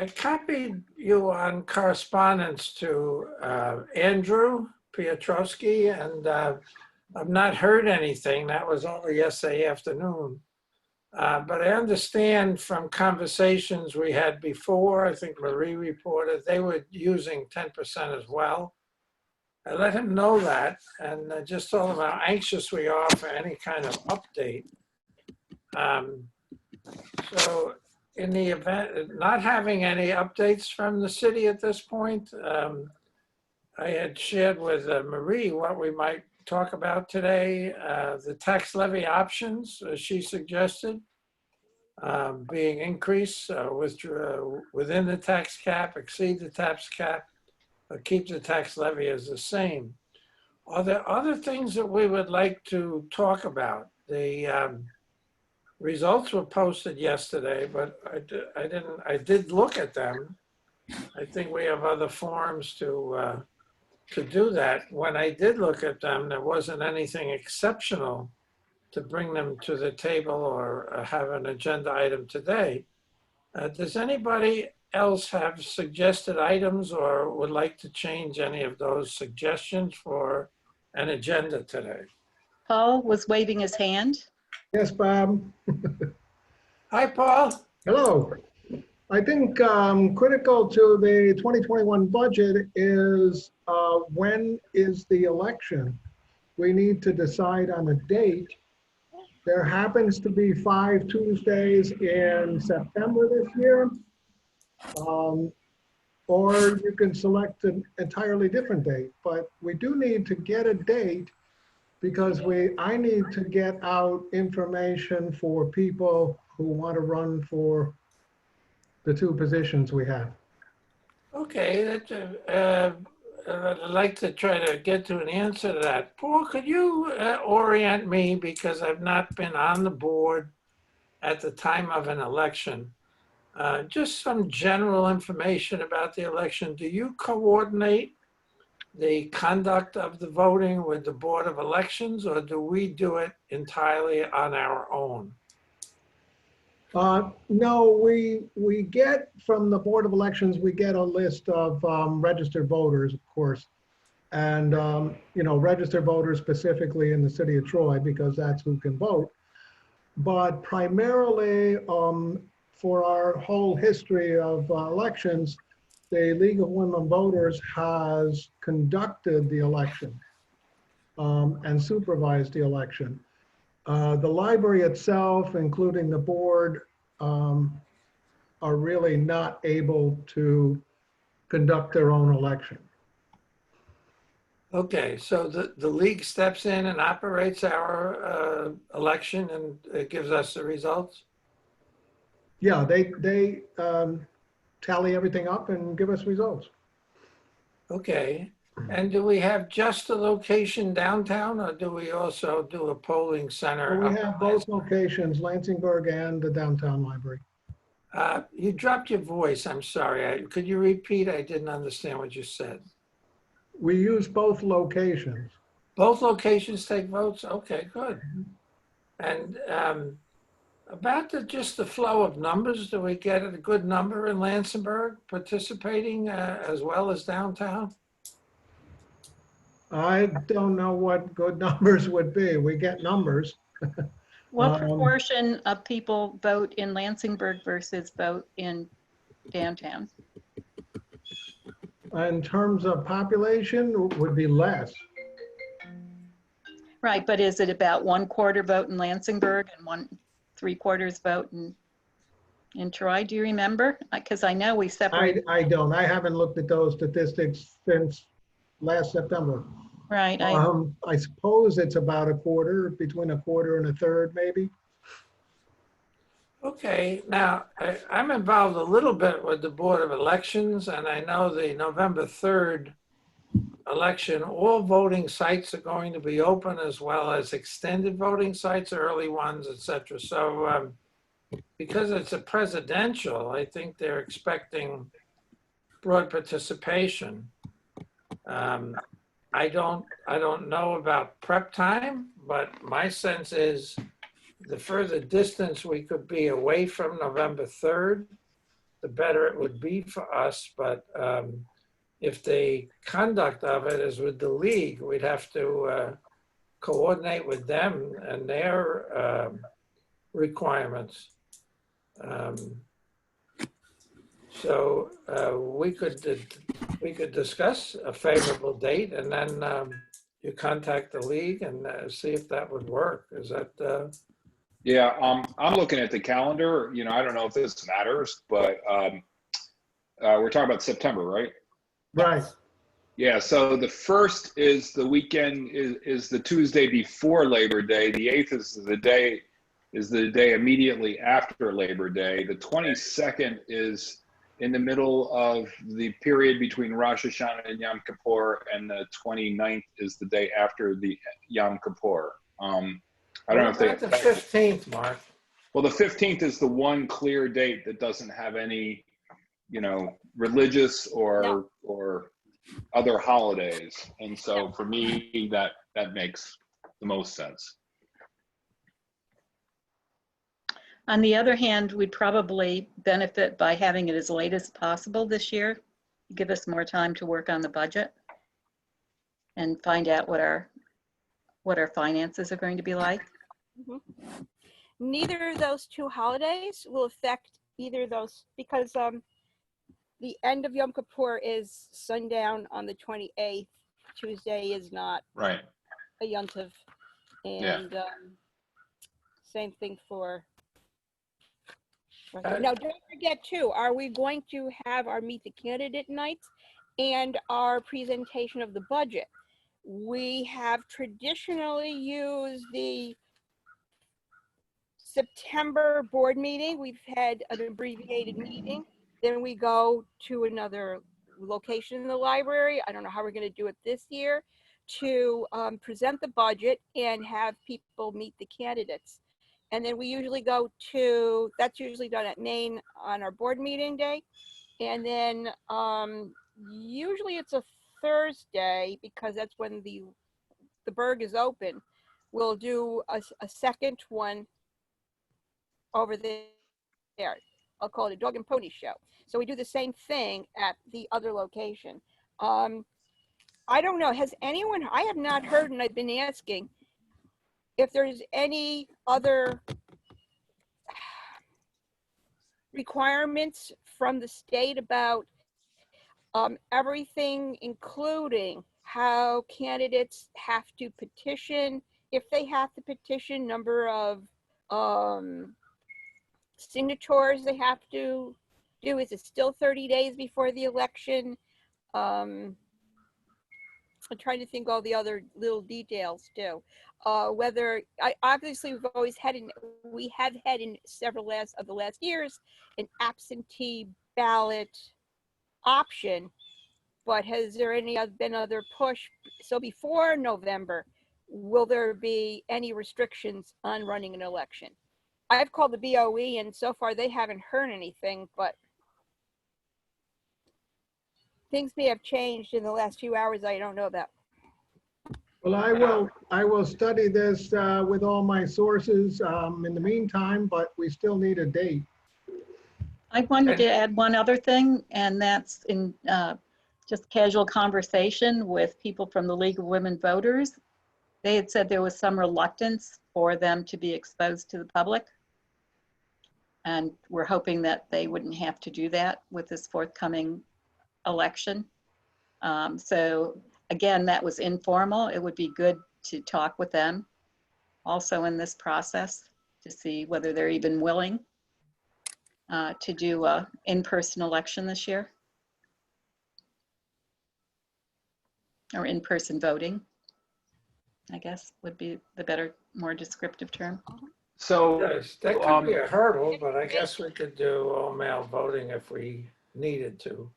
I copied you on correspondence to Andrew Piotrowski, and I've not heard anything. That was only yesterday afternoon. But I understand from conversations we had before, I think Marie reported, they were using 10% as well. I let him know that and just told him how anxious we are for any kind of update. So in the event, not having any updates from the city at this point, I had shared with Marie what we might talk about today, the tax levy options, as she suggested, being increased within the tax cap, exceed the tax cap, or keep the tax levy as the same. Are there other things that we would like to talk about? The results were posted yesterday, but I did look at them. I think we have other forums to do that. When I did look at them, there wasn't anything exceptional to bring them to the table or have an agenda item today. Does anybody else have suggested items or would like to change any of those suggestions for an agenda today? Paul was waving his hand. Yes, Bob. Hi, Paul. Hello. I think critical to the 2021 budget is when is the election? We need to decide on a date. There happens to be 5 Tuesdays in September this year. Or you can select an entirely different date, but we do need to get a date because I need to get out information for people who want to run for the 2 positions we have. Okay, I'd like to try to get to an answer to that. Paul, could you orient me, because I've not been on the board at the time of an election, just some general information about the election. Do you coordinate the conduct of the voting with the Board of Elections, or do we do it entirely on our own? No, we get from the Board of Elections, we get a list of registered voters, of course. And, registered voters specifically in the city of Troy, because that's who can vote. But primarily for our whole history of elections, the League of Women Voters has conducted the election and supervised the election. The library itself, including the board, are really not able to conduct their own election. Okay, so the league steps in and operates our election and it gives us the results? Yeah, they tally everything up and give us results. Okay, and do we have just a location downtown, or do we also do a polling center? So we have both locations, Lansingburg and the downtown library. You dropped your voice, I'm sorry. Could you repeat? I didn't understand what you said. We use both locations. Both locations take votes? Okay, good. And about just the flow of numbers, do we get a good number in Lansingburg participating as well as downtown? I don't know what good numbers would be. We get numbers. What proportion of people vote in Lansingburg versus vote in downtown? In terms of population, would be less. Right, but is it about 1/4 vote in Lansingburg and 3/4 vote in Troy? Do you remember? Because I know we separated. I don't. I haven't looked at those statistics since last September. Right. I suppose it's about 1/4, between 1/4 and 1/3, maybe. Okay, now I'm involved a little bit with the Board of Elections, and I know the November 3rd election, all voting sites are going to be open, as well as extended voting sites, early ones, et cetera. So because it's a presidential, I think they're expecting broad participation. I don't know about prep time, but my sense is the further distance we could be away from November 3rd, the better it would be for us. But if the conduct of it is with the league, we'd have to coordinate with them and their requirements. So we could discuss a favorable date, and then you contact the league and see if that would work. Is that? Yeah, I'm looking at the calendar. You know, I don't know if this matters, but we're talking about September, right? Right. Yeah, so the 1st is the weekend, is the Tuesday before Labor Day. The 8th is the day immediately after Labor Day. The 22nd is in the middle of the period between Rosh Hashanah and Yom Kippur, and the 29th is the day after the Yom Kippur. I don't know if What about the 15th, Mark? well, the 15th is the one clear date that doesn't have any, you know, religious or other holidays. And so for me, that makes the most sense. On the other hand, we'd probably benefit by having it as late as possible this year. Give us more time to work on the budget and find out what our finances are going to be like. Mhm. Neither of those two holidays will affect either of those because the end of Yom Kippur is sundown on the 28th. Tuesday is not Right. a Yom Tov. And same thing for. Now, don't forget too, are we going to have our Meet the Candidate nights and our presentation of the budget? We have traditionally used the September board meeting. We've had an abbreviated meeting. Then we go to another location in the library. I don't know how we're going to do it this year to present the budget and have people meet the candidates. And then we usually go to, that's usually done at Maine on our board meeting day. And then usually it's a Thursday because that's when the Berg is open. We'll do a second one over there. I'll call it a dog and pony show. So we do the same thing at the other location. I don't know, has anyone, I have not heard, and I've been asking, if there's any other requirements from the state about everything, including how candidates have to petition, if they have to petition, number of signatures they have to do. Is it still 30 days before the election? I'm trying to think all the other little details too. Whether obviously we have had in several of the last years an absentee ballot option, but has there been other push? So before November, will there be any restrictions on running an election? I've called the BOE and so far they haven't heard anything, but things may have changed in the last few hours I don't know about. Well, I will study this with all my sources in the meantime, but we still need a date. I wanted to add one other thing, and that's in just casual conversation with people from the League of Women Voters. They had said there was some reluctance for them to be exposed to the public. And we're hoping that they wouldn't have to do that with this forthcoming election. So again, that was informal. It would be good to talk with them also in this process to see whether they're even willing to do an in-person election this year. Or in-person voting, I guess would be the better, more descriptive term. So Yes, that could be a hurdle, but I guess we could do all mail voting if we needed to.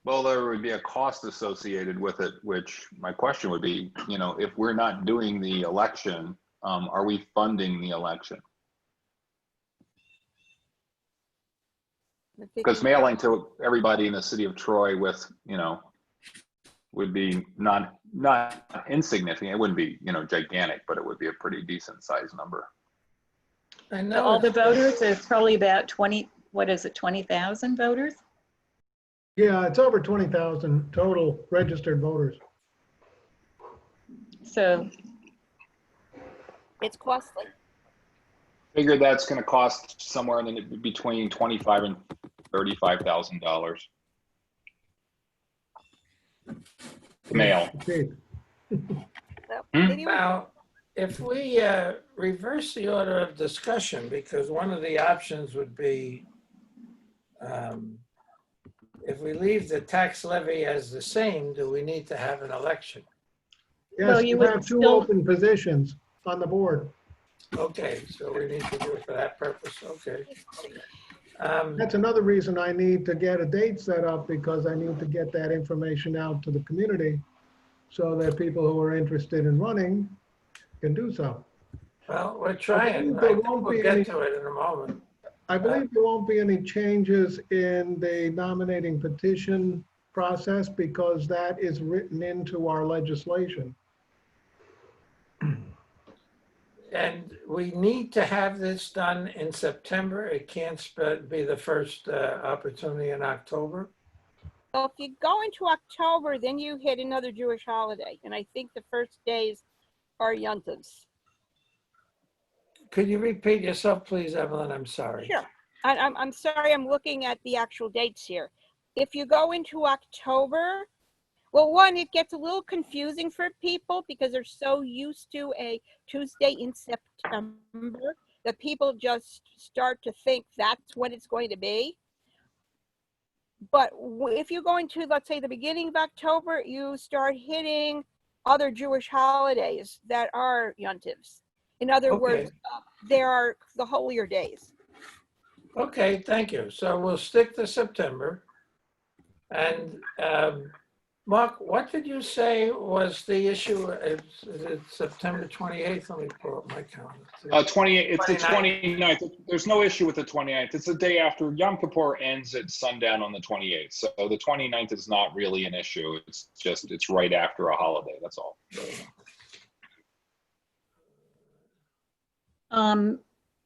well, there would be a cost associated with it, which my question would be, you know, if we're not doing the election, are we funding the election? Because mailing to everybody in the city of Troy with, you know, would be not insignificant. It wouldn't be, you know, gigantic, but it would be a pretty decent sized number. I So know all the it's- voters, there's probably about what is it, 20,000 voters? Yeah, it's over 20,000 total registered voters. So, It's costly. Figure that's going to cost somewhere in the, between $25,000 and $35,000 to mail. Cheap. So, Hmm? anyway, Now, if we reverse the order of discussion, because one of the options would be if we leave the tax levy as the same, do we need to have an election? Well, Yes, you you would have two still- open positions on the board. Okay, so we need to do it for that purpose, okay. That's another reason I need to get a date set up, because I need to get that information out to the community so that people who are interested in running can do so. Well, we're trying. there I think won't we'll be get any- to it in a moment. I believe there won't be any changes in the nominating petition process because that is written into our legislation. And we need to have this done in September. It can't be the first opportunity in October. so if you go into October, then you hit another Jewish holiday. And I think the first days are Yontovs. Could you repeat yourself, please, Evelyn? I'm sorry. Sure. I'm sorry, I'm looking at the actual dates here. If you go into October, well, one, it gets a little confusing for people because they're so used to a Tuesday in September that people just start to think that's when it's going to be. But if you go into, let's say, the beginning of October, you start hitting other Jewish holidays that are Yontivs. In other Okay. words, there are the holier days. Okay, thank you. So we'll stick to September. And Mark, what did you say was the issue? Is it September 28th? Let me pull up my calendar. 28, it's the 29th. 29th. There's no issue with the 29th. It's the day after Yom Kippur ends at sundown on the 28th. So the 29th is not really an issue. It's just, it's right after a holiday. That's all.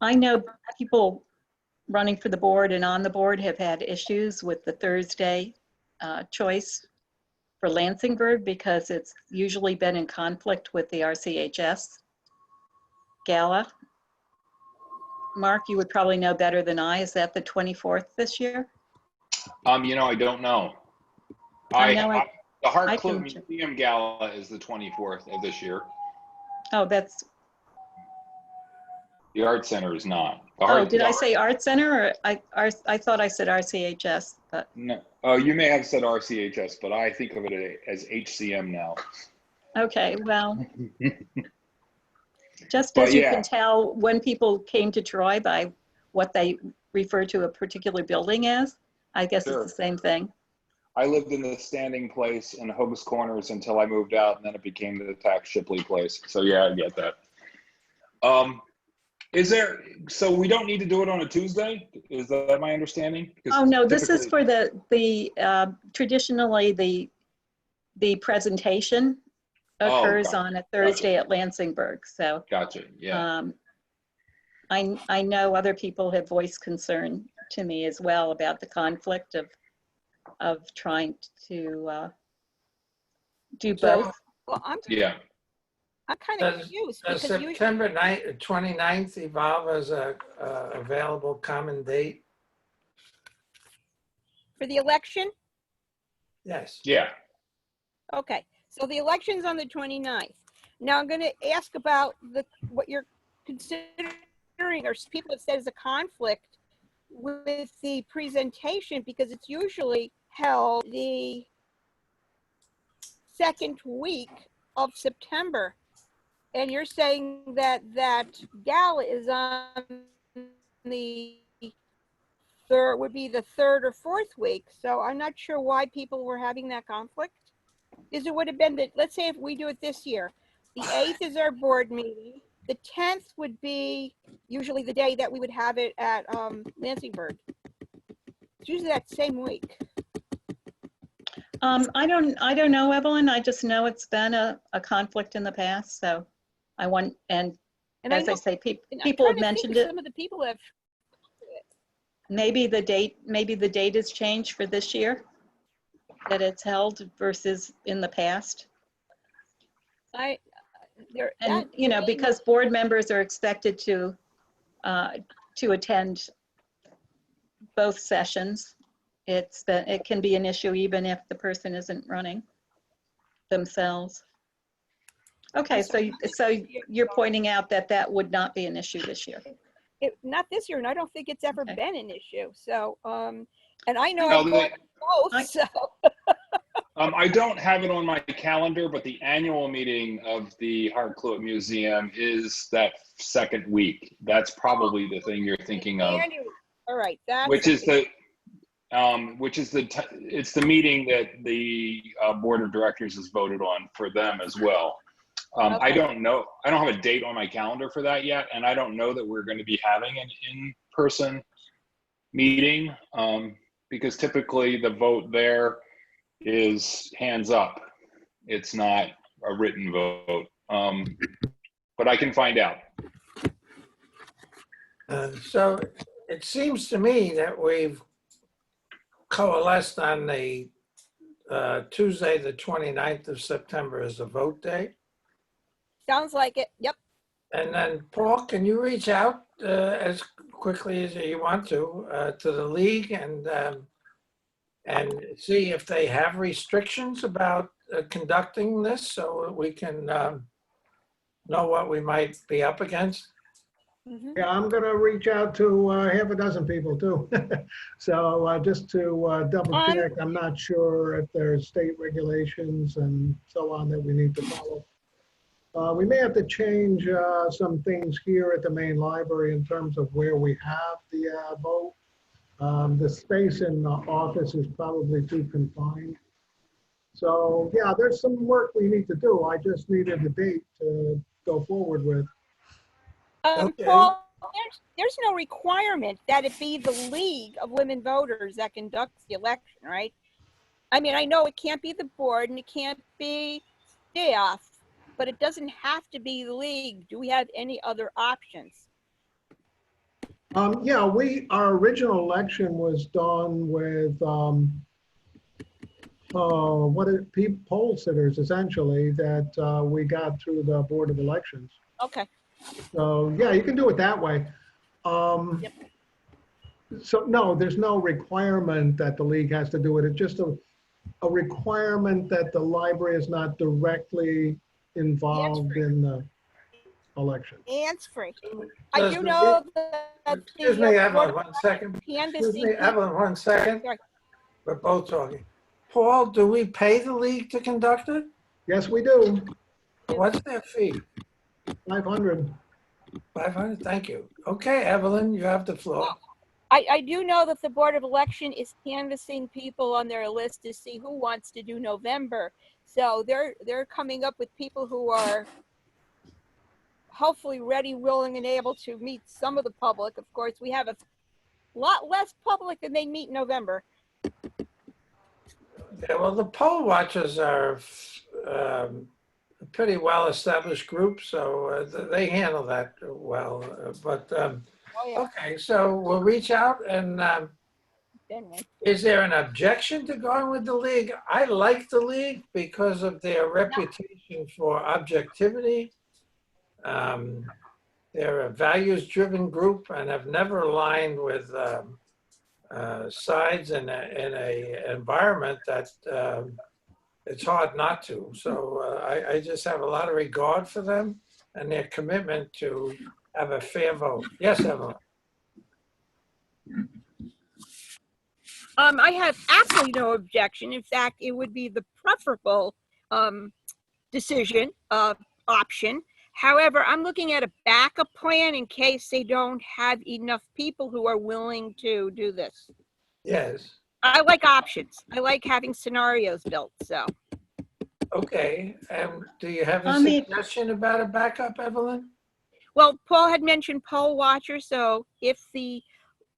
I know people running for the board and on the board have had issues with the Thursday choice for Lansingburg because it's usually been in conflict with the RCHS gala. Mark, you would probably know better than I. Is that the 24th this year? You know, I don't know. I know The I Hartcliffe can- Museum Gala is the 24th of this year. Oh, that's, The Art Center is not. did I say Art Center or I thought I said RCHS, but No. Oh, you may have said RCHS, but I think of it as HCM now. okay, well. Just But as you yeah. can tell when people came to Troy by what they refer to a particular building as, I guess Sure. it's the same thing. I lived in the standing place in Hobbs Corners until I moved out, and then it became the Tax Shipley place. So yeah, I get that. Is there, so we don't need to do it on a Tuesday? Is that my understanding? 'Cause Oh, no, this is typically- for the traditionally, the presentation occurs gotcha, on a Thursday at Lansingburg. So Gotcha, yeah. I know other people have voiced concern to me as well about the conflict of trying to do So- both. Well, I'm kind of Does confused does because usually, September 29th evolve as a available common date? for the election, Yes. Yeah, okay, so the election's on the 29th. Now I'm going to ask about what you're considering, or people have said is a conflict with the presentation, because it's usually held the second week of September. And you're saying that gala is on the third, would be the third or fourth week. So I'm not sure why people were having that conflict. Is it would have been that, let's say if we do it this year, the 8th is our board meeting. The 10th would be usually the day that we would have it at Lansingburg. It's usually that same week. I don't know, Evelyn. I just know it's been a conflict in the past. So I want, and And as I know- say, and I'm people have trying to think mentioned of it. Some of the people have, Maybe the date is changed for this year, that it's held versus in the past. And, because board members are expected to attend both sessions, it can be an issue even if the person isn't running themselves. Okay, so you're pointing out that would not be an issue this year. Not this year, and I don't think it's ever Okay. been an issue. So, and I know No, I've gone to both, so. I don't have it on my calendar, but the annual meeting of the Hartcliffe Museum is that second week. That's probably the thing you're thinking of, All right, that's. it's the meeting that the board of directors has voted on for them as well. I Okay. don't know. I don't have a date on my calendar for that yet, and I don't know that we're going to be having an in-person meeting because typically the vote there is hands up. It's not a written vote, but I can find out. So it seems to me that we've coalesced on the Tuesday, the 29th of September as a vote day. Sounds like it. Yep. And then, Paul, can you reach out as quickly as you want to the league and see if they have restrictions about conducting this so we can know what we might be up against? Mhm. Yeah, I'm going to reach out to half a dozen people too. So just to double check, I'm not sure if there's state regulations and so on that we need to follow. We may have to change some things here at the main library in terms of where we have the vote. The space in the office is probably too confined. So yeah, there's some work we need to do. I just needed a date to go forward with. Okay. Paul, there's no requirement that it be the League of Women Voters that conducts the election, right? I mean, I know it can't be the board and it can't be staff, but it doesn't have to be the league. Do we have any other options? Yeah, our original election was done with poll sitters essentially that we got through the Board of Elections. Okay. So yeah, you can do it that way. Yep. So no, there's no requirement that the league has to do it. It's just a requirement that the library is not directly involved in the election. Hands-free. I Does do the know league- that. Excuse me, Evelyn, 1 second. Canvassing. Excuse me, Evelyn, 1 second. Sorry. We're both talking. Paul, do we pay the league to conduct it? Yes, we do. What's their fee? 500. 500, thank you. Okay, Evelyn, you have the floor. I do know that the Board of Election is canvassing people on their list to see who wants to do November. So they're coming up with people who are hopefully ready, willing, and able to meet some of the public. Of course, we have a lot less public than they meet in November. Yeah, well, the poll watchers are a pretty well-established group, so they handle that well. Oh, yeah. Okay, so we'll reach out and Anyway. is there an objection to going with the league? I like the league because of their reputation for objectivity. They're a values-driven group and have never aligned with sides in a environment that it's hard not to. So I just have a lot of regard for them and their commitment to have a fair vote. Yes, Evelyn. I have absolutely no objection. In fact, it would be the preferable option. However, I'm looking at a backup plan in case they don't have enough people who are willing to do this. Yes. I like options. I like having scenarios built, so. Okay. Do you have a I mean- suggestion about a backup, Evelyn? Well, Paul had mentioned poll watcher, so if the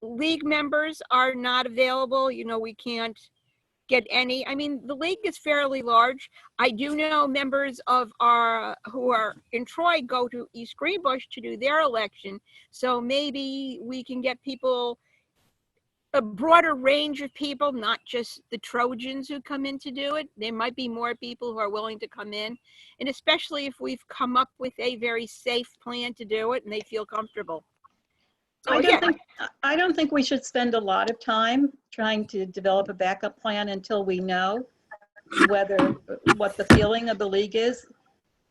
league members are not available, we can't get any. I mean, the league is fairly large. I do know members of who are in Troy go to East Greenbush to do their election. So maybe we can get people a broader range of people, not just the Trojans who come in to do it. There might be more people who are willing to come in. And especially if we've come up with a very safe plan to do it and they feel comfortable. So I don't think we should spend a lot of time trying to develop a backup plan until we know what the feeling of the league is.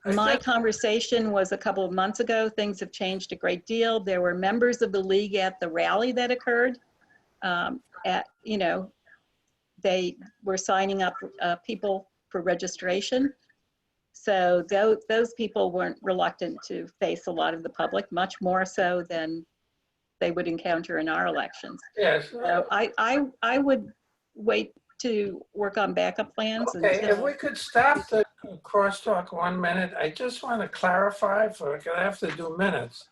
My conversation was a couple of months ago. Things have changed a great deal. There were members of the league at the rally that occurred. They were signing up people for registration. So those people weren't reluctant to face a lot of the public, much more so than they would encounter in our elections. Yes. So I would wait to work on backup plans. Okay, if until we could stop the crosstalk 1 minute, I just want to clarify because I have to do minutes.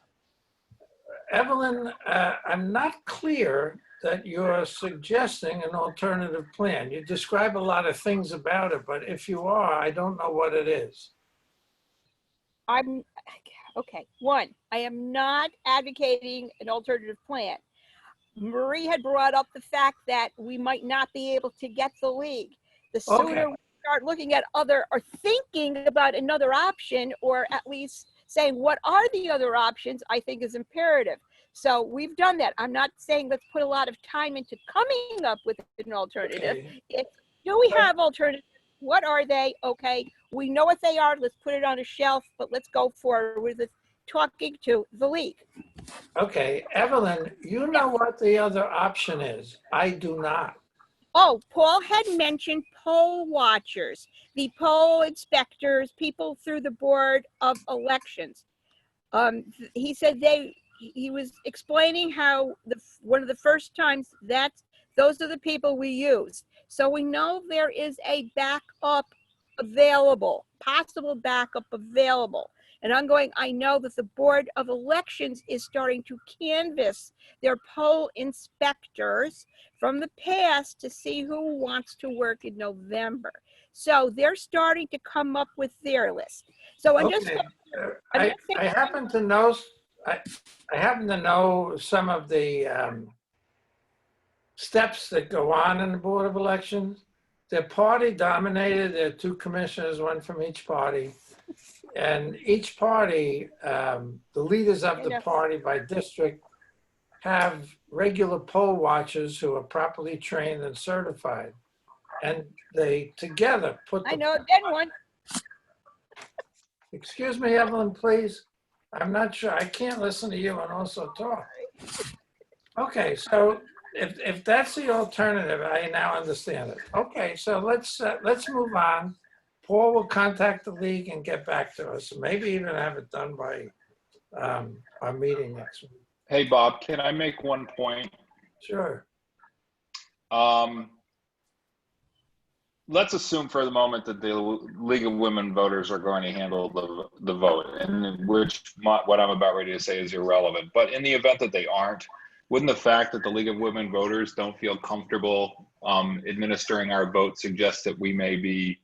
Evelyn, I'm not clear that you're suggesting an alternative plan. You describe a lot of things about it, but if you are, I don't know what it is. Okay. One, I am not advocating an alternative plan. Marie had brought up the fact that we might not be able to get the league. The sooner we start looking at or thinking about another option, or at least saying what are the other options, I think is imperative. So we've done that. I'm not saying let's put a lot of time into coming up with an alternative. Okay. Do we have alternatives? What are they? Okay, we know what they are. Let's put it on a shelf, but let's go forward with it, talking to the league. Okay, Evelyn, you know what the other option is. I do not. Oh, Paul had mentioned poll watchers, the poll inspectors, people through the Board of Elections. He said he was explaining how one of the first times those are the people we use. So we know there is a backup available, possible backup available. And I know that the Board of Elections is starting to canvass their poll inspectors from the past to see who wants to work in November. So they're starting to come up with their list. So I happen to know, I happen to know some of the steps that go on in the Board of Elections. They're party dominated. There are two commissioners, one from each party. And each party, the leaders of the party by district have regular poll watchers who are properly trained and certified. And they together put I know one. Excuse me, Evelyn, please. I'm not sure. I can't listen to you and also talk. Okay, so if that's the alternative, I now understand it. Okay, so let's move on. Paul will contact the league and get back to us. Maybe even have it done by our meeting next week. Hey, Bob, can I make one point? Sure. Let's assume for the moment that the League of Women Voters are going to handle the vote, and what I'm about ready to say is irrelevant. But in the event that they aren't, wouldn't the fact that the League of Women Voters don't feel comfortable administering our vote suggest that we may be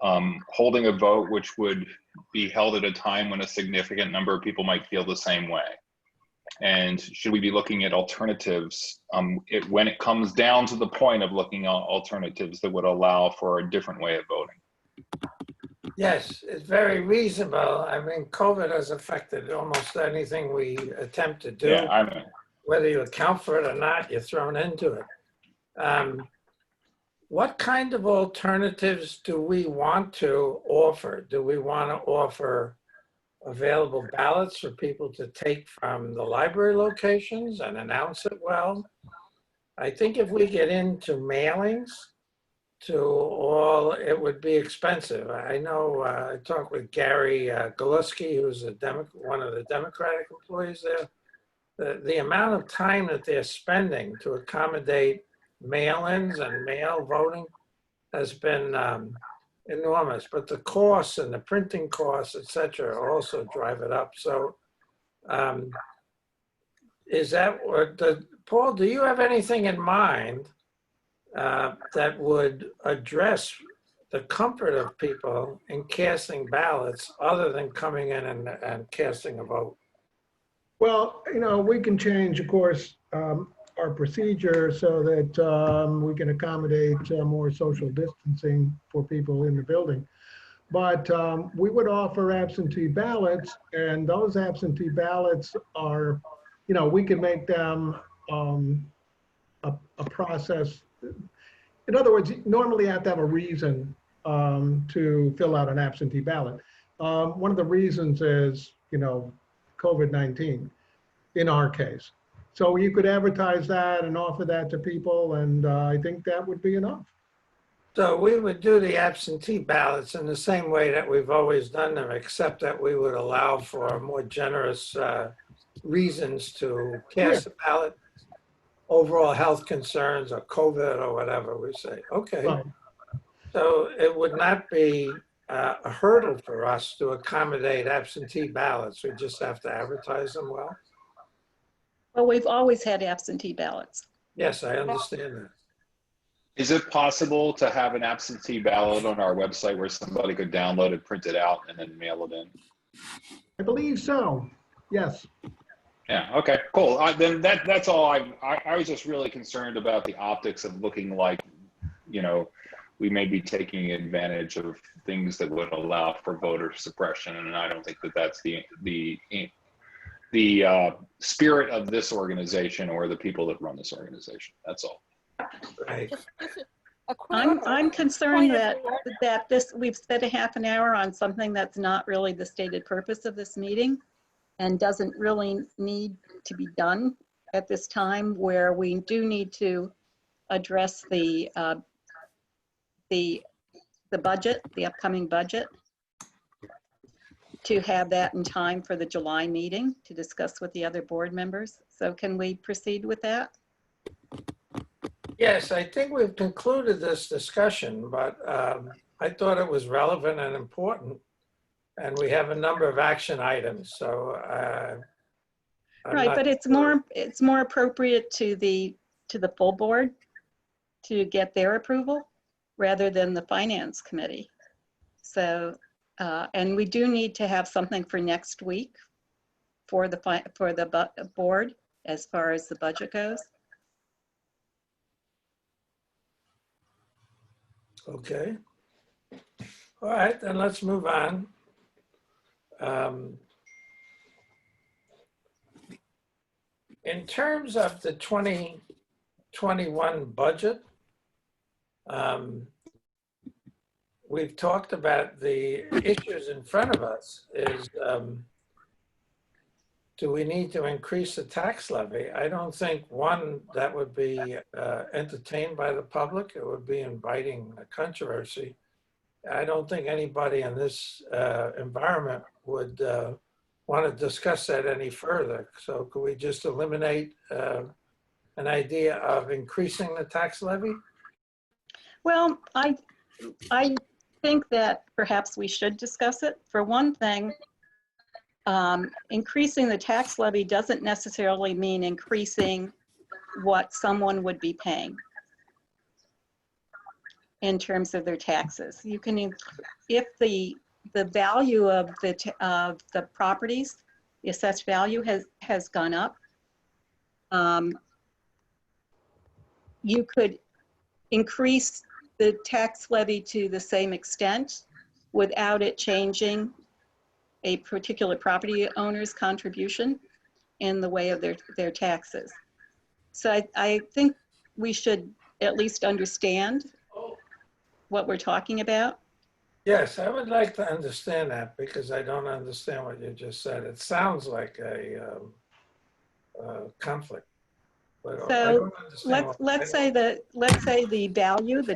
holding a vote which would be held at a time when a significant number of people might feel the same way? And should we be looking at alternatives when it comes down to the point of looking at alternatives that would allow for a different way of voting? Yes, it's very reasonable. I mean, COVID has affected almost anything we attempt to do. Yeah, I mean, whether you account for it or not, you're thrown into it. What kind of alternatives do we want to offer? Do we want to offer available ballots for people to take from the library locations and announce it well? I think if we get into mailings to all, it would be expensive. I know I talked with Gary Galuski, who's one of the Democratic employees there. The amount of time that they're spending to accommodate mail-ins and mail voting has been enormous, but the costs and the printing costs, et cetera, also drive it up. So is that what, Paul, do you have anything in mind that would address the comfort of people in casting ballots other than coming in and casting a vote? Well, we can change, of course, our procedure so that we can accommodate more social distancing for people in the building. But we would offer absentee ballots, and those absentee ballots are, you know, we can make them a process. In other words, normally you have to have a reason to fill out an absentee ballot. One of the reasons is, you know, COVID-19 in our case. So you could advertise that and offer that to people, and I think that would be enough. So we would do the absentee ballots in the same way that we've always done them, except that we would allow for more generous reasons to cast a ballot, overall health concerns or COVID or whatever we say. Okay. Right. So it would not be a hurdle for us to accommodate absentee ballots. We just have to advertise them well. Well, we've always had absentee ballots. Yes, I understand that. Is it possible to have an absentee ballot on our website where somebody could download it, print it out, and then mail it in? I believe so. Yes. Yeah, okay, cool. Then that's all. I was just really concerned about the optics of looking like, you know, we may be taking advantage of things that would allow for voter suppression, and I don't think that that's the spirit of this organization or the people that run this organization. That's all. Right. Just a quick. I'm concerned point of that, order. we've spent a half an hour on something that's not really the stated purpose of this meeting and doesn't really need to be done at this time, where we do need to address the budget, the upcoming budget, to have that in time for the July meeting to discuss with the other board members. So can we proceed with that? Yes, I think we've concluded this discussion, but I thought it was relevant and important. And we have a number of action items, so. I'm Right, not but it's more appropriate to the full board to get their approval rather than the finance committee. So, and we do need to have something for next week for the board as far as the budget goes. Okay. All right, then let's move on. In terms of the 2021 budget, we've talked about the issues in front of us is, do we need to increase the tax levy? I don't think, one, that would be entertained by the public. It would be inviting a controversy. I don't think anybody in this environment would want to discuss that any further. So could we just eliminate an idea of increasing the tax levy? Well, I think that perhaps we should discuss it. For one thing, increasing the tax levy doesn't necessarily mean increasing what someone would be paying in terms of their taxes. You can, if the value of the properties, the assessed value has gone up, you could increase the tax levy to the same extent without it changing a particular property owner's contribution in the way of their taxes. So I think we should at least understand what we're talking about. Yes, I would like to understand that because I don't understand what you just said. It sounds like a conflict. But I So don't understand let's say the value, the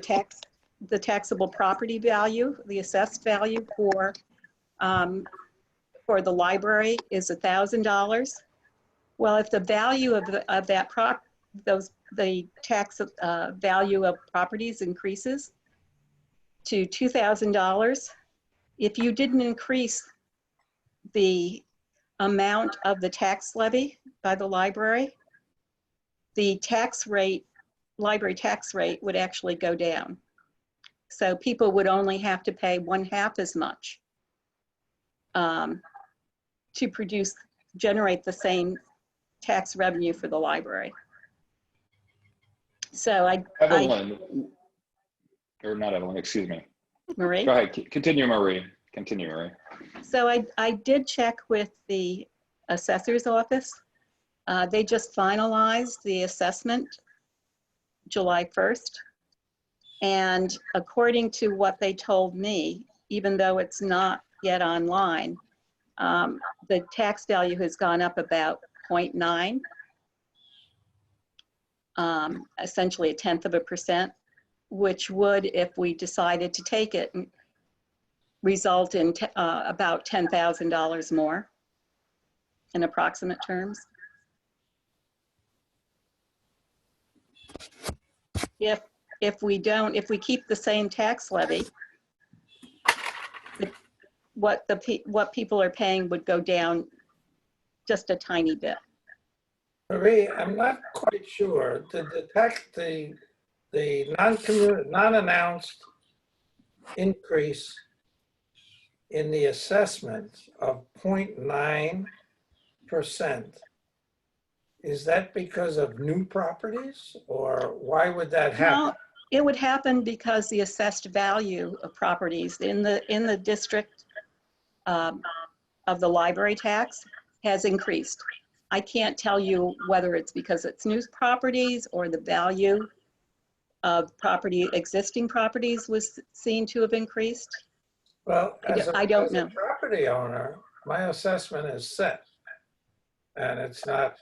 taxable property value, the assessed value for the library is $1,000. Well, if the value of that the tax value of properties increases to $2,000, if you didn't increase the amount of the tax levy by the library, the library tax rate would actually go down. So people would only have to pay 1/2 as much to generate the same tax revenue for the library. So I, Evelyn, or not Evelyn, excuse me. Marie? Go ahead, continue, Marie. Continue, Marie. So I did check with the assessor's office. They just finalized the assessment July 1st. And according to what they told me, even though it's not yet online, the tax value has gone up about 0.9, essentially 1/10%, which would, if we decided to take it, result in about $10,000 more in approximate terms. If we keep the same tax levy, what people are paying would go down just a tiny bit. Marie, I'm not quite sure. Did the non-announced increase in the assessment of 0.9%, is that because of new properties, or why would that happen? Well, it would happen because the assessed value of properties in the district of the library tax has increased. I can't tell you whether it's because it's new properties or the value of existing properties was seen to have increased. Well, I don't know. as a property owner, my assessment is set, and it's not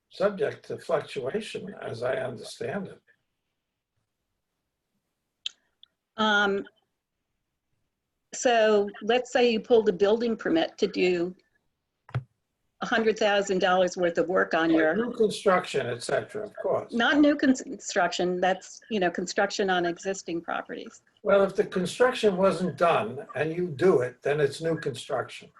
subject to fluctuation, as I understand it. So let's say you pulled a building permit to do $100,000 worth of work on your, New construction, et cetera, of course. not new construction, that's, construction on existing properties. Well, if the construction wasn't done and you do it, then it's new construction.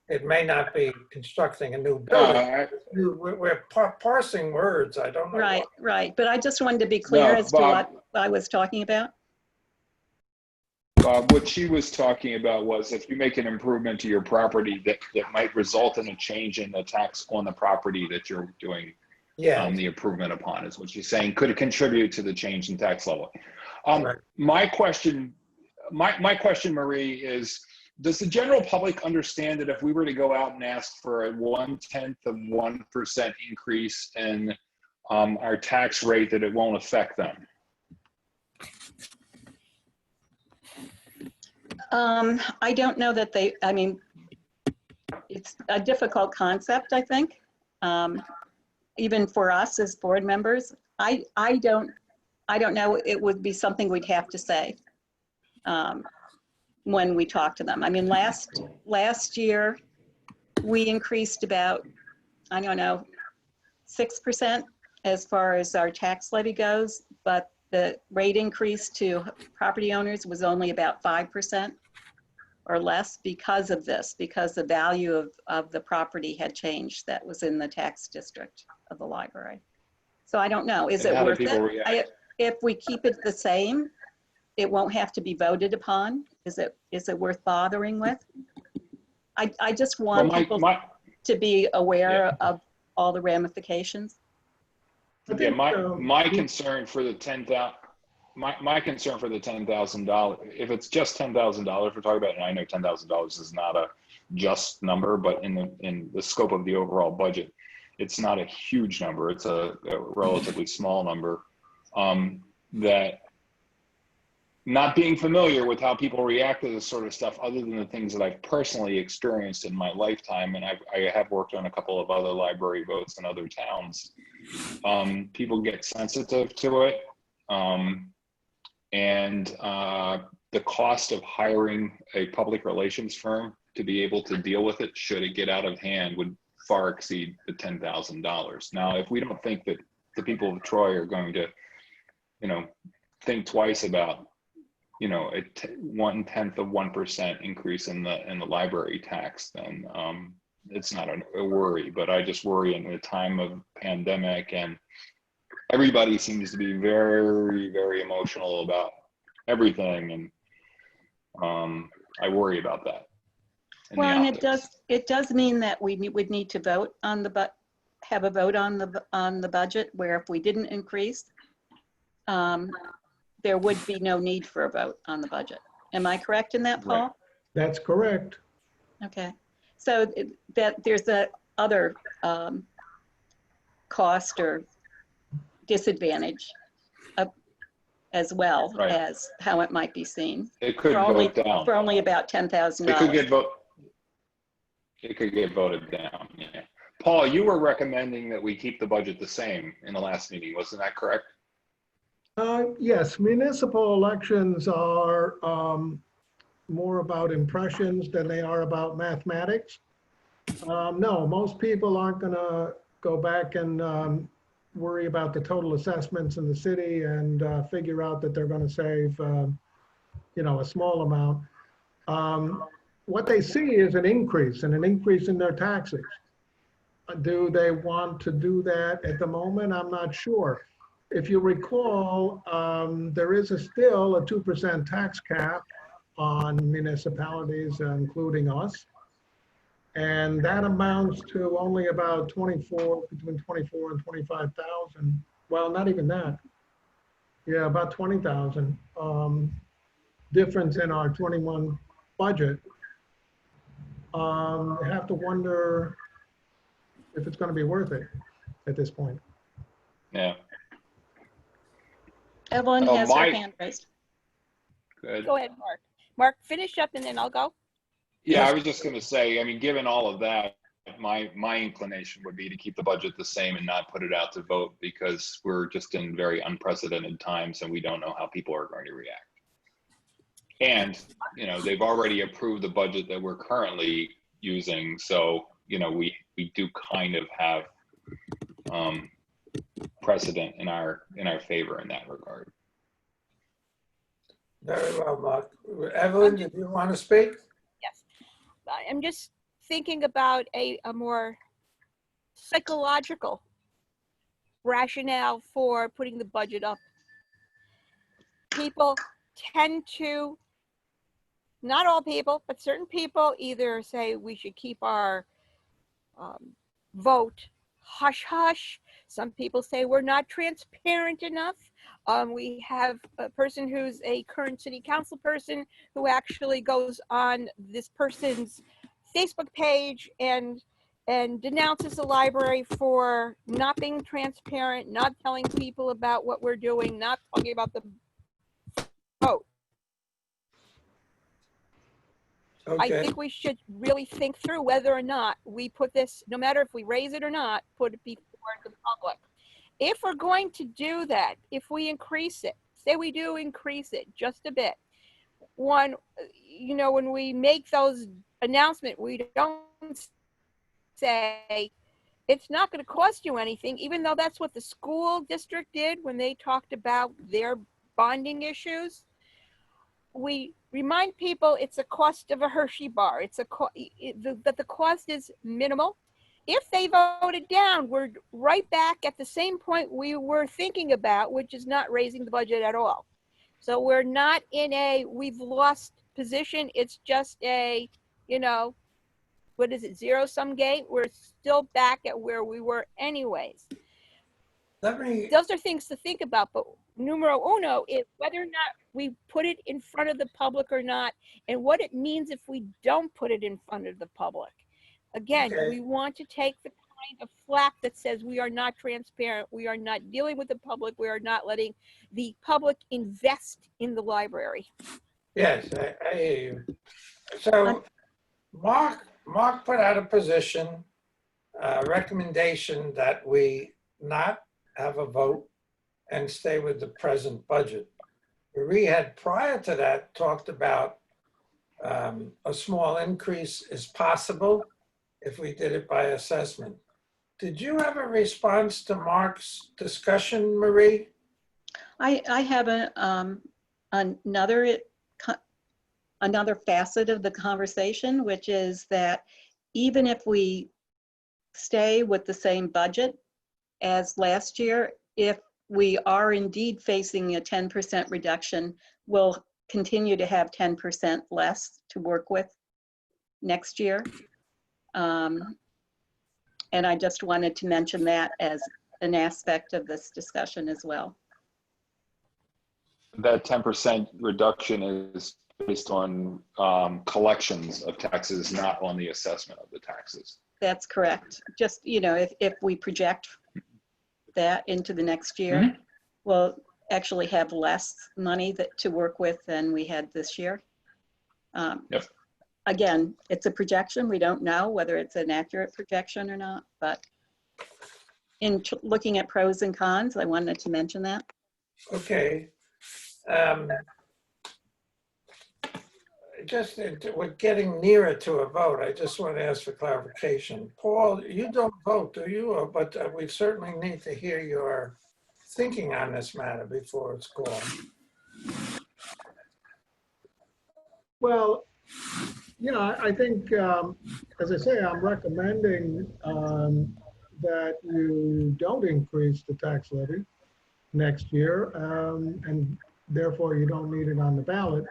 It may not be constructing a new building. We're parsing words. I don't know. Right, right. But I just wanted to be clear No, as to Bob. what I was talking about. What she was talking about was if you make an improvement to your property that might result in a change in the tax on the property that you're doing Yeah, the improvement upon, is what she's saying. Could it contribute to the change in tax level? Right. My question, Marie, is, does the general public understand that if we were to go out and ask for a 0.1% increase in our tax rate, that it won't affect them? I don't know that it's a difficult concept, I think, even for us as board members. I don't know, it would be something we'd have to say when we talk to them. I mean, last year, we increased about, 6% as far as our tax levy goes, but the rate increase to property owners was only about 5% or less because of this, because the value of the property had changed that was in the tax district of the library. So I don't know, is it worth it? If we keep it the same, it won't have to be voted upon. Is it worth bothering with? I just want people to be aware of all the ramifications. Yeah, my concern for the $10,000, my concern for the $10,000, if it's just $10,000 we're talking about, and I know $10,000 is not a just number, but in the scope of the overall budget, it's not a huge number. It's a relatively small number. That not being familiar with how people react to this sort of stuff, other than the things that I've personally experienced in my lifetime, and I have worked on a couple of other library votes in other towns, people get sensitive to it. And the cost of hiring a public relations firm to be able to deal with it, should it get out of hand, would far exceed the $10,000. Now, if we don't think that the people of Troy are going to, think twice about, a 0.1% increase in the library tax, then it's not a worry. But I just worry in a time of pandemic, and everybody seems to be very, very emotional about everything, and I worry about that. Well, and it does mean that we would need to vote on have a vote on the budget, where if we didn't increase, there would be no need for a vote on the budget. Am I correct in that, Paul? That's correct. Okay. So that there's a other cost or disadvantage as well Right. as how it might be seen. It could For only, vote down. for only about It could $10,000. get voted down, yeah. Paul, you were recommending that we keep the budget the same in the last meeting, wasn't that correct? Yes, municipal elections are more about impressions than they are about mathematics. No, most people aren't going to go back and worry about the total assessments in the city and figure out that they're going to save, a small amount. What they see is an increase in their taxes. Do they want to do that at the moment? I'm not sure. If you recall, there is still a 2% tax cap on municipalities, including us. And that amounts to only about between 24 and 25,000. Well, not even that. Yeah, about 20,000 difference in our 21 budget. You have to wonder if it's going to be worth it at this point. Yeah, Evelyn Oh, has her Mike. hand raised. good. Go ahead, Mark. Mark, finish up and then I'll go. Yeah, I was just gonna say, I mean, given all of that, my inclination would be to keep the budget the same and not put it out to vote because we're just in very unprecedented times and we don't know how people are going to react. And, they've already approved the budget that we're currently using. So, we do kind of have precedent in our favor in that regard. Very well, Mark. Evelyn, did you want to speak? Yes. I'm just thinking about a more psychological rationale for putting the budget up. People tend to, not all people, but certain people either say we should keep our vote hush hush. Some people say we're not transparent enough. We have a person who's a current city council person who actually goes on this person's Facebook page and denounces the library for not being transparent, not telling people about what we're doing, not talking about the vote. I Okay. think we should really think through whether or not we put this, no matter if we raise it or not, put it before the public. If we're going to do that, if we increase it, say we do increase it just a bit, when we make those announcements, we don't say it's not going to cost you anything, even though that's what the school district did when they talked about their bonding issues. We remind people it's a cost of a Hershey bar. It's that the cost is minimal. If they voted down, we're right back at the same point we were thinking about, which is not raising the budget at all. So we're not in a we've lost position. It's just a, what is it, zero-sum game? We're still back at where we were anyways. Those are things to think about, but numero uno is whether or not we put it in front of the public or not, and what it means if we don't put it in front of the public. Again, Okay. we want to take the kind of flack that says we are not transparent, we are not dealing with the public, we are not letting the public invest in the library. Yes, I hear you. So Mark put out a position, a recommendation that we not have a vote and stay with the present budget. Marie had prior to that talked about a small increase is possible if we did it by assessment. Did you have a response to Mark's discussion, Marie? I have another facet of the conversation, which is that even if we stay with the same budget as last year, if we are indeed facing a 10% reduction, we'll continue to have 10% less to work with next year. And I just wanted to mention that as an aspect of this discussion as well. That 10% reduction is based on collections of taxes, not on the assessment of the taxes. That's correct. Just, if we project that into the next year, we'll actually have less money to work with than we had this year. Yep. Again, it's a projection. We don't know whether it's an accurate projection or not, but in looking at pros and cons, I wanted to mention that. Okay. We're getting nearer to a vote. I just want to ask for clarification. Paul, you don't vote, do you? But we certainly need to hear your thinking on this matter before it's called. Well, I think, as I say, I'm recommending that you don't increase the tax levy next year, and therefore you don't need it on the ballot.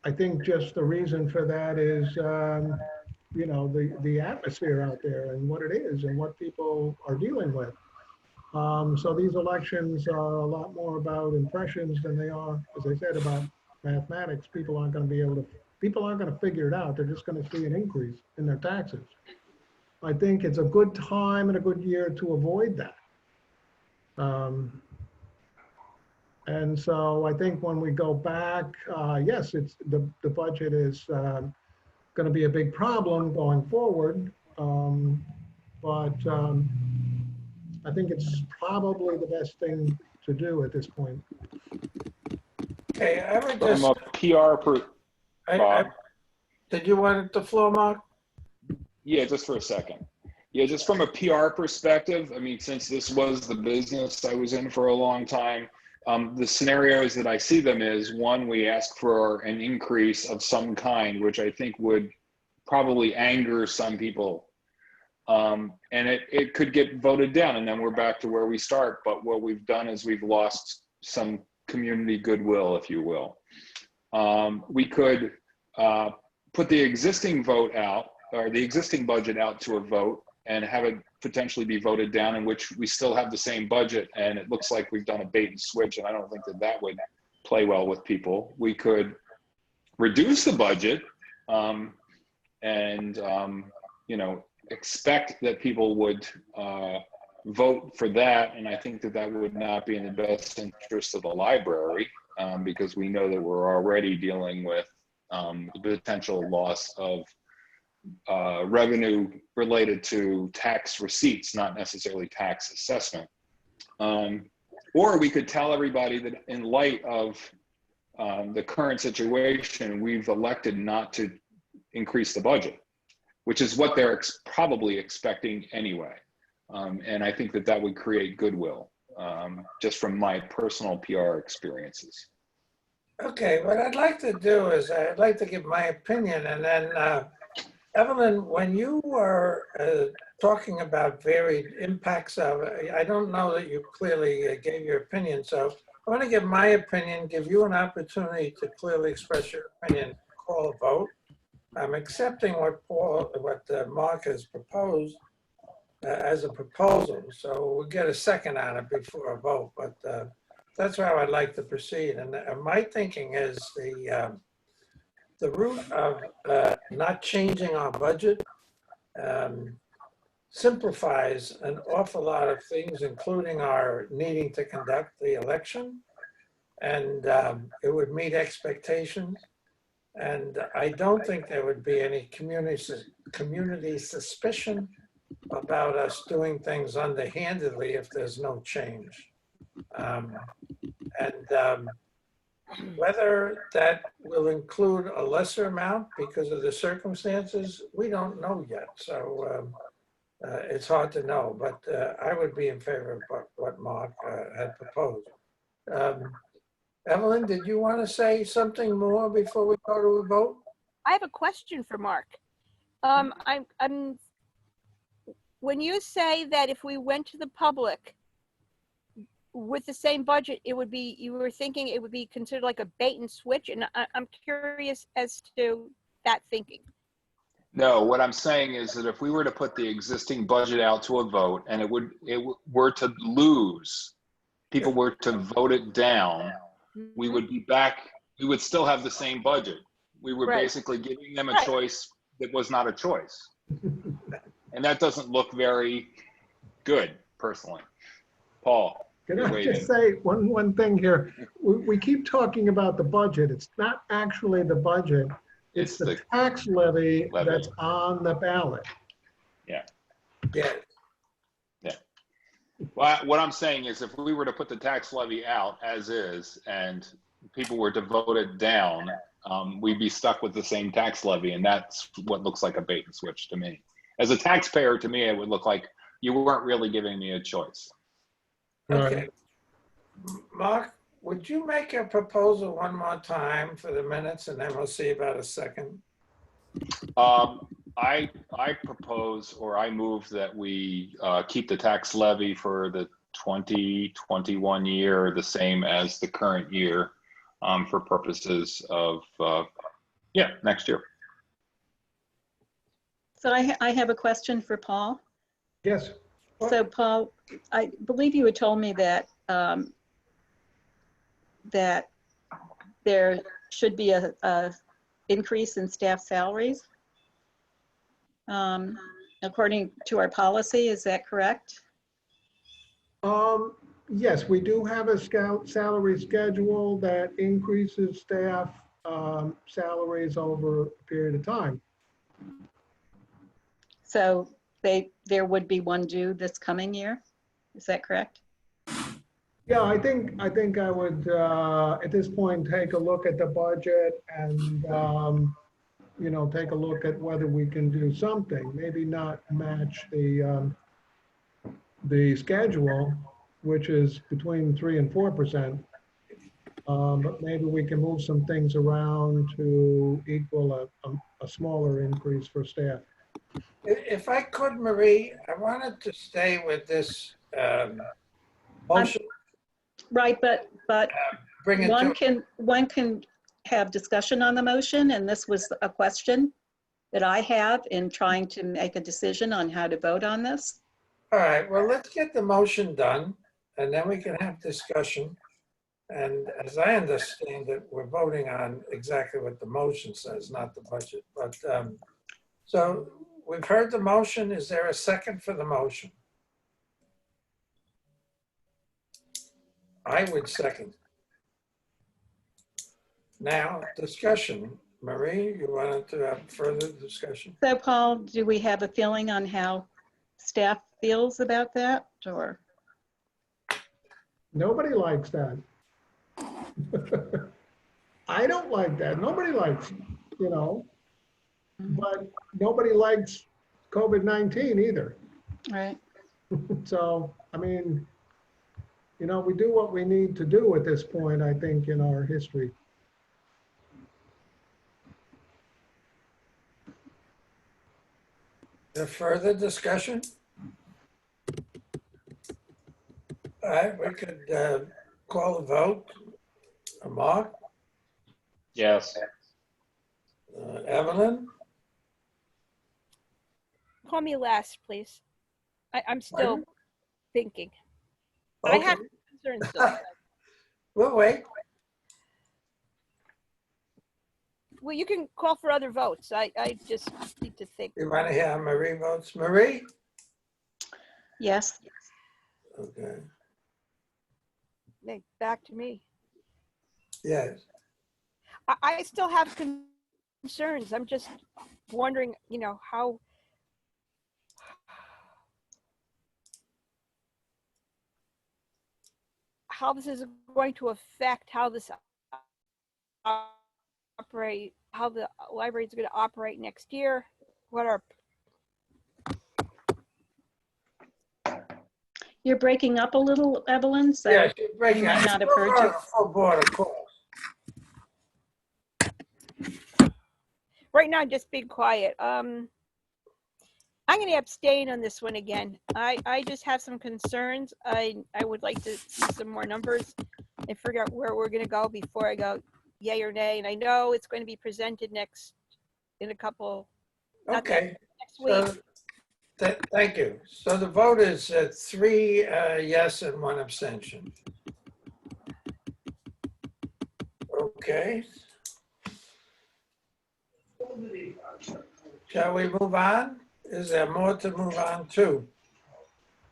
I think just the reason for that is, the atmosphere out there and what it is and what people are dealing with. So these elections are a lot more about impressions than they are, as I said, about mathematics. People aren't going to figure it out. They're just going to see an increase in their taxes. I think it's a good time and a good year to avoid that. And so I think when we go back, yes, it's the budget is going to be a big problem going forward. But I think it's probably the best thing to do at this point. Okay, I would From just, a PR Bob? did you want the floor, Mark? Yeah, just for a second. Yeah, just from a PR perspective, I mean, since this was the business I was in for a long time, the scenarios that I see them is, one, we ask for an increase of some kind, which I think would probably anger some people. And it could get voted down, and then we're back to where we start. But what we've done is we've lost some community goodwill, if you will. We could put the existing vote out, or the existing budget out to a vote, and have it potentially be voted down, in which we still have the same budget, and it looks like we've done a bait and switch, and I don't think that that would play well with people. We could reduce the budget and expect that people would vote for that, and I think that that would not be in the best interest of the library, because we know that we're already dealing with the potential loss of revenue related to tax receipts, not necessarily tax assessment. Or we could tell everybody that in light of the current situation, we've elected not to increase the budget, which is what they're probably expecting anyway. And I think that that would create goodwill, just from my personal PR experiences. Okay, what I'd like to do is I'd like to give my opinion, and then Evelyn, when you were talking about varied impacts of it, I don't know that you clearly gave your opinion. So I want to give my opinion, give you an opportunity to clearly express your opinion, call a vote. I'm accepting what Mark has proposed as a proposal. So we'll get a second on it before a vote, but that's how I'd like to proceed. And my thinking is the route of not changing our budget simplifies an awful lot of things, including our needing to conduct the election, and it would meet expectations. And I don't think there would be any community suspicion about us doing things underhandedly if there's no change. Whether that will include a lesser amount because of the circumstances, we don't know yet. So it's hard to know, but I would be in favor of what Mark had proposed. Evelyn, did you want to say something more before we go to a vote? I have a question for Mark. When you say that if we went to the public with the same budget, it would be, you were thinking it would be considered like a bait and switch, and I'm curious as to that thinking. No, what I'm saying is that if we were to put the existing budget out to a vote and it were to lose, people were to vote it down, we would be back, we would still have the same budget. We were Right. basically giving them a Right. choice that was not a choice. And that doesn't look very good, personally. Paul, Can you're I waving. just say one thing here? We keep talking about the budget. It's not actually the budget. It's It's the the tax levy levy. that's on the ballot. Yeah, Well, what I'm saying is if we were to put the tax levy out as is and people were to vote it down, we'd be stuck with the same tax levy. And that's what looks like a bait and switch to me. As a taxpayer, to me, it would look like you weren't really giving me a choice. okay. Mark, would you make a proposal one more time for the minutes and then we'll see about a second? I propose, or I move that we keep the tax levy for the 2021 year the same as the current year for purposes of, next year. So I have a question for Paul. Yes, So Paul, I believe you had told me that, that there should be a increase in staff salaries. According to our policy, is that correct? yes, we do have a salary schedule that increases staff salaries over a period of time. So there would be one due this coming year? Is that correct? Yeah, I think I would, at this point, take a look at the budget and, take a look at whether we can do something, maybe not match the schedule, which is between 3% and 4%. But maybe we can move some things around to equal a smaller increase for staff. If I could, Marie, I wanted to stay with this motion. Right, but Bring it to, one can have discussion on the motion, and this was a question that I have in trying to make a decision on how to vote on this. all right, well, let's get the motion done and then we can have discussion. And as I understand it, we're voting on exactly what the motion says, not the budget. But so we've heard the motion. Is there a second for the motion? I would second. Now, discussion. Marie, you wanted to have further discussion? So Paul, do we have a feeling on how staff feels about that, or? Nobody likes that. I don't like that. Nobody likes, but nobody likes COVID-19 either. Right. So, I mean, we do what we need to do at this point, I think, in our history. Is there further discussion? All right, we could call a vote. Mark, Yes. Evelyn, Call me last, please. I'm still Pardon? thinking. I okay, have concerns though. we'll wait. Well, you can call for other votes. I just need to think. You want to hear how Marie votes? Marie? Yes. Okay, Back to me. yes. I still have concerns. I'm just wondering, how this is going to affect how this operate, how the library is going to operate next year. What are You're breaking up a little, Evelyn, so Yeah, she's breaking. might not have heard We're you. on a full board, of course. right now? Just being quiet. I'm going to abstain on this one again. I just have some concerns. I would like to see some more numbers and figure out where we're going to go before I go yay or nay. And I know it's going to be presented in a couple, not that- Okay, next week. so, thank you. So the vote is 3 yes and 1 abstention. Okay. Shall we move on? Is there more to move on to?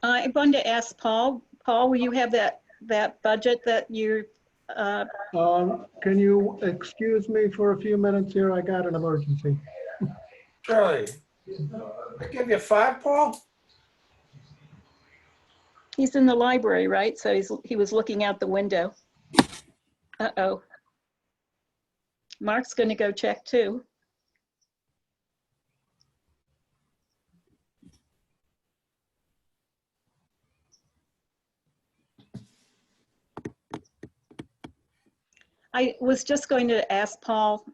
I wanted to ask Paul. Paul, will you have that budget that you're, Can you excuse me for a few minutes here? I got an emergency. Shirley, I give you 5, Paul? he's in the library, right? So he was looking out the window. Uh-oh. Mark's going to go check too. I was just going to ask Paul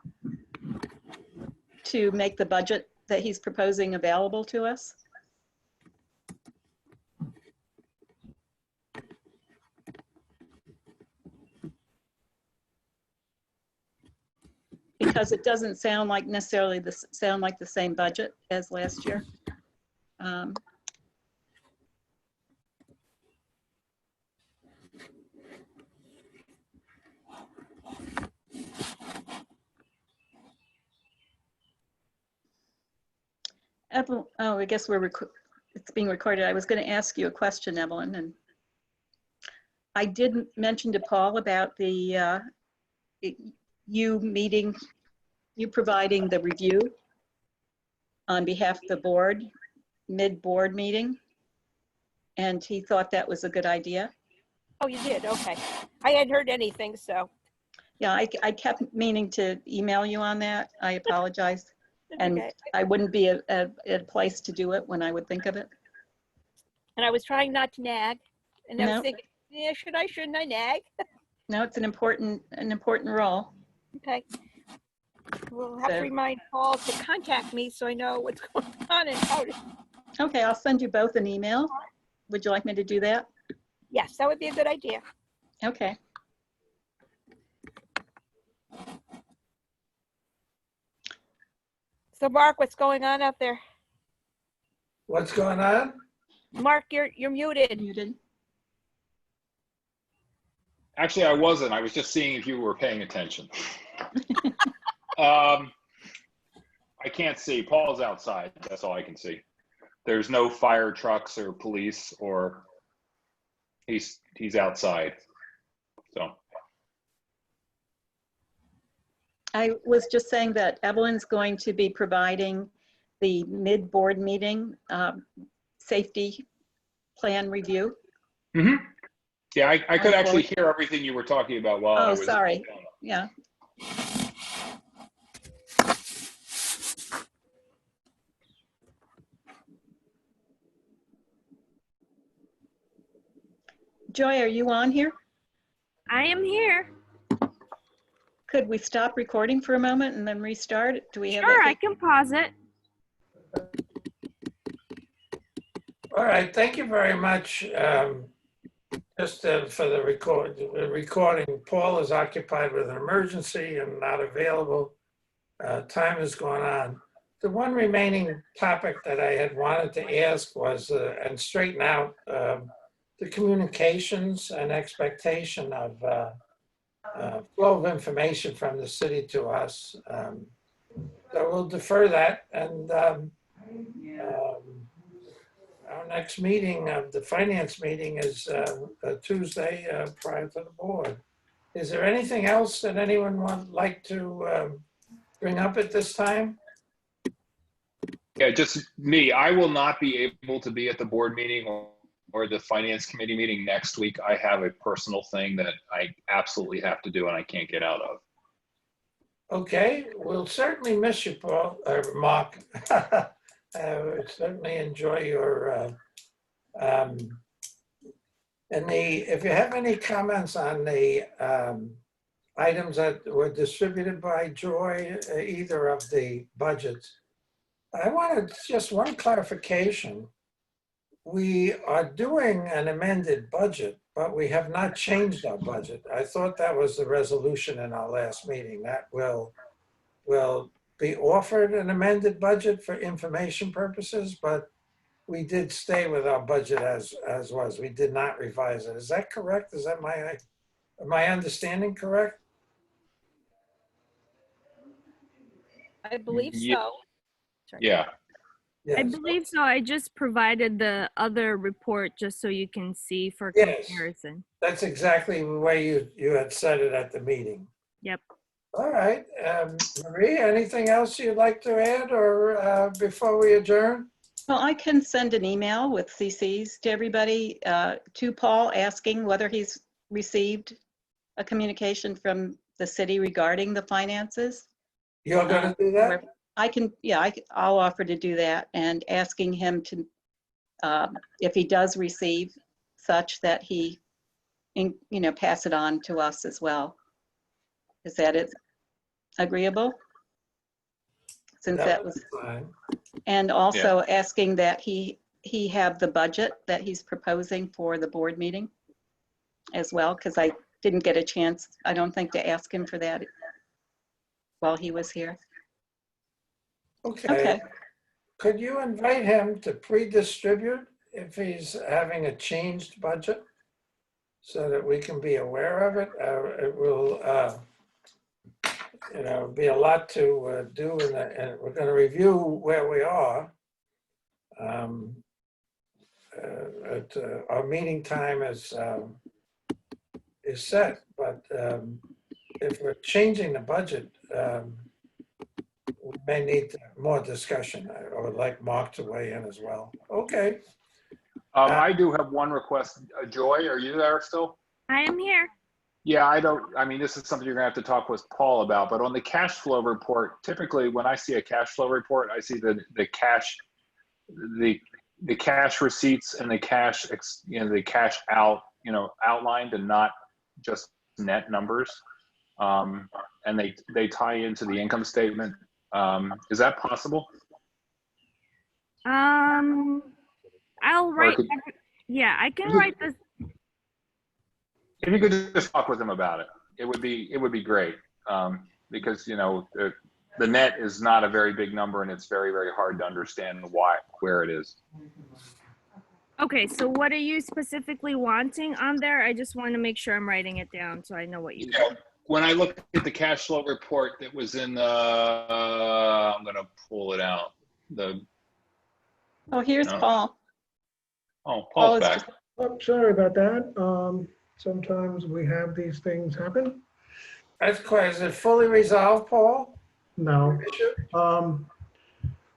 to make the budget that he's proposing available to us. Because it doesn't sound like necessarily the same budget as last year. Evelyn, oh, I guess it's being recorded. I was going to ask you a question, Evelyn, and I did mention to Paul about the you providing the review on behalf of the board, mid-board meeting, and he thought that was a good idea. Oh, you did? Okay. I hadn't heard anything, so. Yeah, I kept meaning to email you on that. I apologize. And Okay. I wouldn't be at a place to do it when I would think of it. And I was trying not to nag. And I was No. thinking, yeah, shouldn't I nag? No, it's an important role. Okay. We'll have to So- remind Paul to contact me so I know what's going on and how to. Okay, I'll send you both an email. Would you like me to do that? Yes, that would be a good idea. Okay. So Mark, what's going on out there? What's going on? Mark, you're muted. Muted. Actually, I wasn't. I was just seeing if you were paying attention. I can't see. Paul's outside. That's all I can see. There's no fire trucks or police, or he's outside. So I was just saying that Evelyn's going to be providing the mid-board meeting safety plan review. yeah, I could actually hear everything you were talking about while I Oh, was. sorry. Yeah. Joy, are you on here? I am here. Could we stop recording for a moment and then restart? Do we have? Sure, I can pause it. All right, thank you very much. Just for the recording, Paul is occupied with an emergency and not available. Time has gone on. The one remaining topic that I had wanted to ask was, and straighten out, the communications and expectation of flow of information from the city to us. So we'll defer that, and our next meeting of the finance meeting is Tuesday prior to the board. Is there anything else that anyone would like to bring up at this time? Yeah, just me. I will not be able to be at the board meeting or the finance committee meeting next week. I have a personal thing that I absolutely have to do and I can't get out of. Okay, we'll certainly miss you, Paul, Mark. I certainly enjoy your, if you have any comments on the items that were distributed by Joy, either of the budgets, I wanted just one clarification. We are doing an amended budget, but we have not changed our budget. I thought that was the resolution in our last meeting, that will be offered an amended budget for information purposes, but we did stay with our budget as was. We did not revise it. Is that correct? Is that my understanding correct? I believe Ye- so. Sorry. Yeah. I Yes. believe so. I just provided the other report just so you can see for Yes. comparison. That's exactly the way you had said it at the meeting. Yep. All right. Marie, anything else you'd like to add or before we adjourn? Well, I can send an email with CCs to everybody, to Paul, asking whether he's received a communication from the city regarding the finances. You're going to do that? I can, yeah, I'll offer to do that, and asking him to, if he does receive such, that he, pass it on to us as well. Is that it? Agreeable? Since that was, Fine. and also asking that he have the budget that he's proposing for the board meeting as well, because I didn't get a chance, I don't think, to ask him for that while he was here. Okay. Okay. Could you invite him to pre-distribute if he's having a changed budget so that we can be aware of it? It will, be a lot to do, and we're going to review where we are. Our meeting time is set, but if we're changing the budget, we may need more discussion. I would like Mark to weigh in as well. Okay. I do have one request. Joy, are you there still? I am here. Yeah, I mean, this is something you're gonna have to talk with Paul about, but on the cash flow report, typically when I see a cash flow report, I see the cash receipts and the cash, the cash out, outlined and not just net numbers. And they tie into the income statement. Is that possible? I'll write. Yeah, I can write this. If you could just talk with him about it, it would be great. Because the net is not a very big number, and it's very, very hard to understand where it is. Okay, so what are you specifically wanting on there? I just want to make sure I'm writing it down so I know what you. Yeah. When I looked at the cash flow report that was in I'm gonna pull it out. Oh, here's No. Paul. Paul's Paul is back. just- Oh, sorry about that. Sometimes we have these things happen. That's quite, is it fully resolved, Paul? No.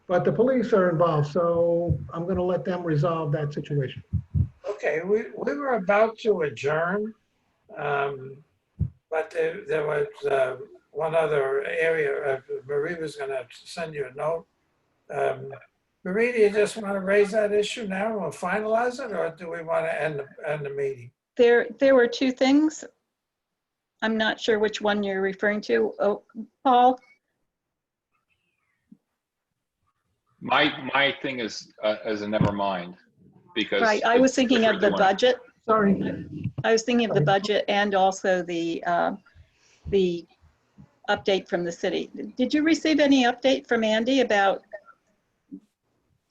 But the police are involved, so I'm going to let them resolve that situation. Okay, we were about to adjourn, but there was one other area. Marie was going to send you a note. Marie, do you just want to raise that issue now and we'll finalize it, or do we want to end the meeting? There were two things. I'm not sure which one you're referring to. Oh, Paul? My thing is a never mind, because Right, I was thinking of the budget. Sorry. I was thinking of the budget and also the update from the city. Did you receive any update from Andy about,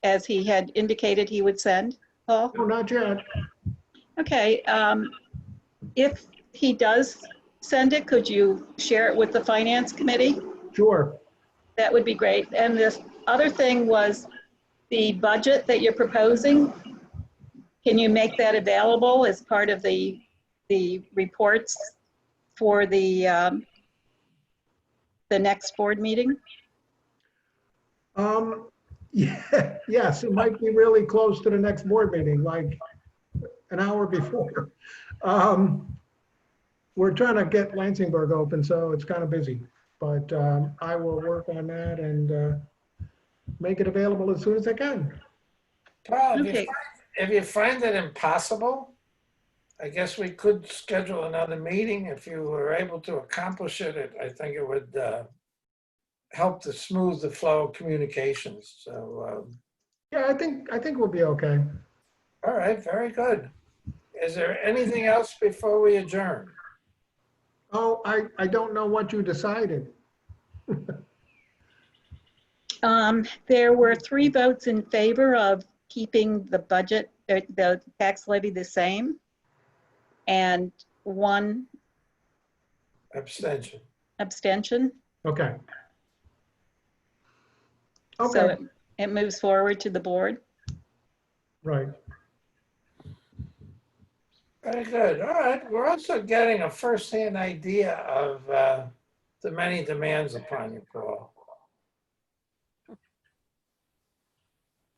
as he had indicated he would send, Paul? No, not yet. Okay, if he does send it, could you share it with the finance committee? Sure. That would be great. And this other thing was the budget that you're proposing. Can you make that available as part of the reports for the next board meeting? Yeah, yes, it might be really close to the next board meeting, like an hour before. We're trying to get Lansingburg open, so it's kind of busy. But I will work on that and make it available as soon as I can. Paul, Okay. if you find it impossible, I guess we could schedule another meeting. If you were able to accomplish it, I think it would help to smooth the flow of communications. So, Yeah, I think we'll be okay. all right, very good. Is there anything else before we adjourn? Oh, I don't know what you decided. There were 3 votes in favor of keeping the budget, the tax levy the same, and 1 Abstention. abstention. Okay. So Okay, it moves forward to the board. right. Very good. All right. We're also getting a firsthand idea of the many demands upon you, Paul.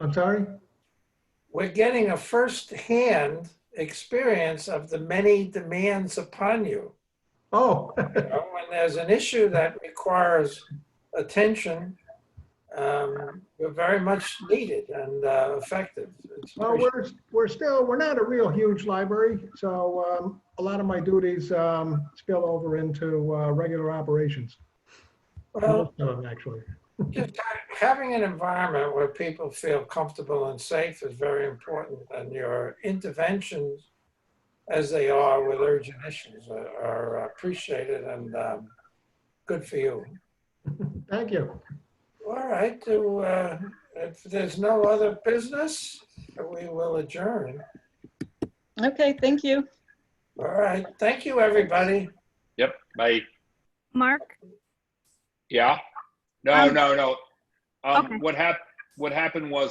I'm sorry? We're getting a firsthand experience of the many demands upon you. Oh, You know, when there's an issue that requires attention, you're very much needed and effective. It's well, appreciated. we're not a real huge library, so a lot of my duties spill over into regular operations. Well, Most of them, actually. just having an environment where people feel comfortable and safe is very important, and your interventions, as they are with urgent issues, are appreciated and good for you. Thank you. All right, if there's no other business, we will adjourn. Okay, thank you. All right, thank you, everybody. Yep, bye. Mark? Yeah? No. Okay. What happened was